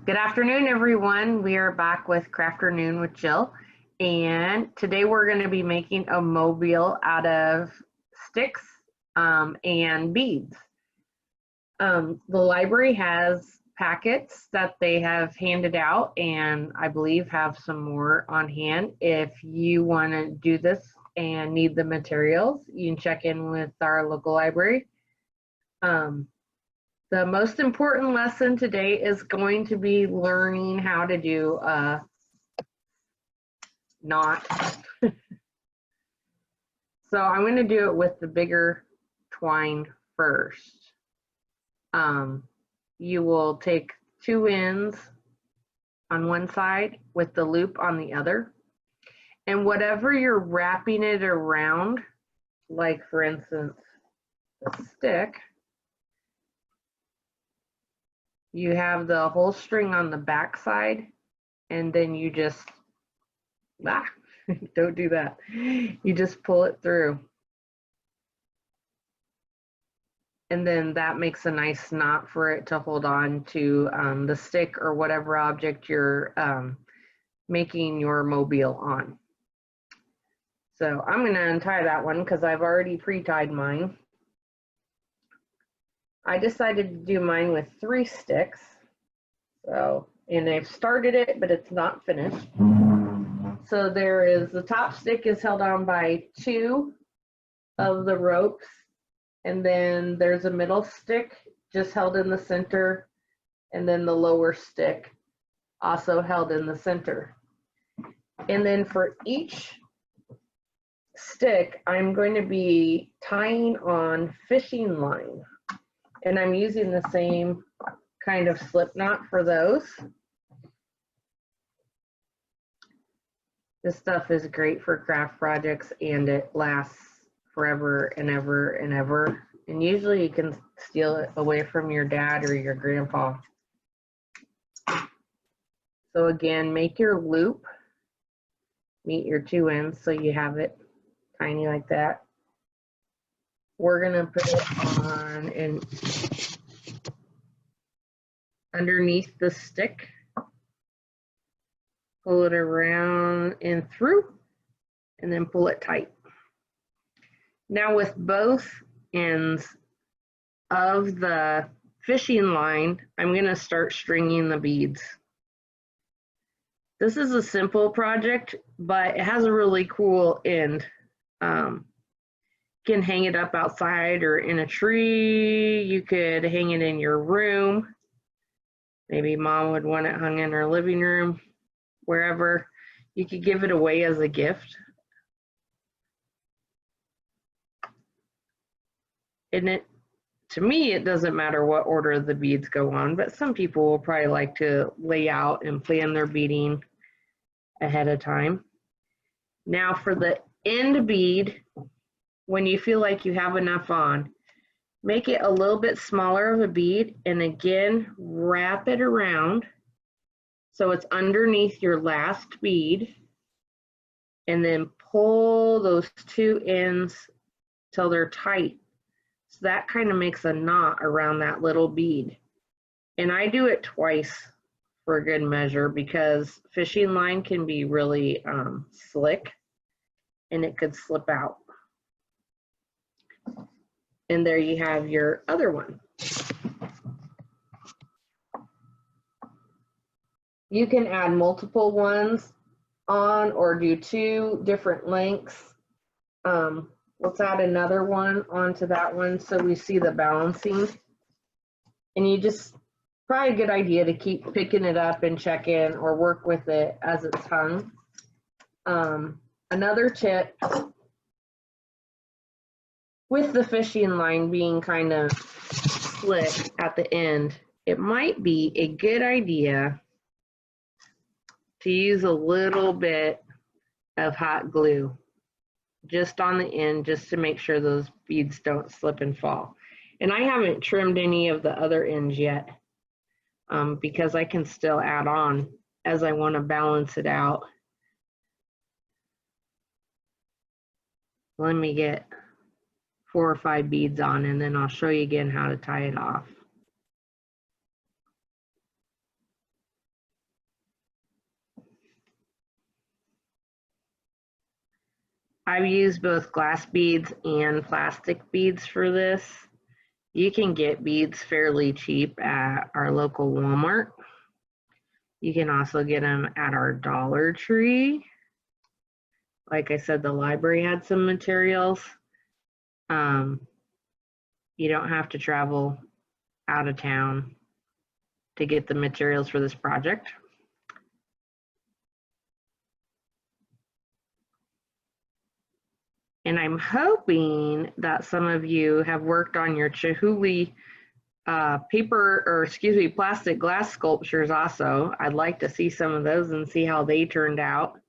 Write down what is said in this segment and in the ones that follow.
Good afternoon, everyone. We are back with Crafternoon with Jill, and today we're going to be making a mobile out of sticks and beads. The library has packets that they have handed out, and I believe have some more on hand. If you want to do this and need the materials, you can check in with our local library. The most important lesson today is going to be learning how to do a knot. So I'm going to do it with the bigger twine first. You will take two ends on one side with the loop on the other. And whatever you're wrapping it around, like for instance, the stick, you have the whole string on the back side, and then you just, don't do that. You just pull it through. And then that makes a nice knot for it to hold on to the stick or whatever object you're making your mobile on. So I'm going to untie that one because I've already pre-tied mine. I decided to do mine with 3 sticks. So, and I've started it, but it's not finished. So there is, the top stick is held on by 2 of the ropes, and then there's a middle stick just held in the center, and then the lower stick also held in the center. And then for each stick, I'm going to be tying on fishing line. And I'm using the same kind of slip knot for those. This stuff is great for craft projects, and it lasts forever and ever and ever. And usually you can steal it away from your dad or your grandpa. So again, make your loop, meet your 2 ends so you have it tiny like that. We're gonna put it on and underneath the stick, pull it around and through, and then pull it tight. Now with both ends of the fishing line, I'm gonna start stringing the beads. This is a simple project, but it has a really cool end. You can hang it up outside or in a tree. You could hang it in your room. Maybe mom would want it hung in her living room, wherever. You could give it away as a gift. And to me, it doesn't matter what order the beads go on, but some people will probably like to lay out and plan their beading ahead of time. Now for the end bead, when you feel like you have enough on, make it a little bit smaller of a bead, and again, wrap it around so it's underneath your last bead, and then pull those 2 ends till they're tight. So that kind of makes a knot around that little bead. And I do it twice for a good measure because fishing line can be really slick and it could slip out. And there you have your other one. You can add multiple ones on or do 2 different lengths. Let's add another one onto that one so we see the balancing. And you just, probably a good idea to keep picking it up and check in or work with it as it's hung. Another tip, with the fishing line being kind of slick at the end, it might be a good idea to use a little bit of hot glue just on the end, just to make sure those beads don't slip and fall. And I haven't trimmed any of the other ends yet because I can still add on as I want to balance it out. Let me get 4 or 5 beads on, and then I'll show you again how to tie it off. I've used both glass beads and plastic beads for this. You can get beads fairly cheap at our local Walmart. You can also get them at our Dollar Tree. Like I said, the library had some materials. You don't have to travel out of town to get the materials for this project. And I'm hoping that some of you have worked on your Chihuly plastic glass sculptures also. I'd like to see some of those and see how they turned out,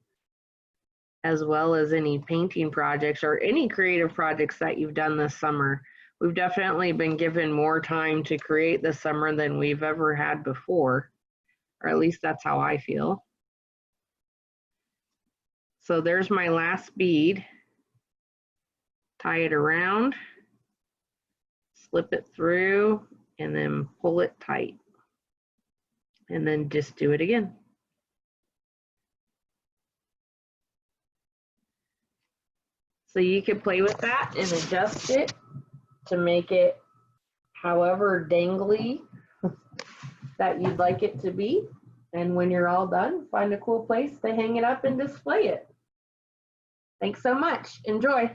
as well as any painting projects or any creative projects that you've done this summer. We've definitely been given more time to create this summer than we've ever had before, or at least that's how I feel. So there's my last bead. Tie it around, slip it through, and then pull it tight. And then just do it again. So you can play with that and adjust it to make it however dangly that you'd like it to be. And when you're all done, find a cool place to hang it up and display it. Thanks so much. Enjoy.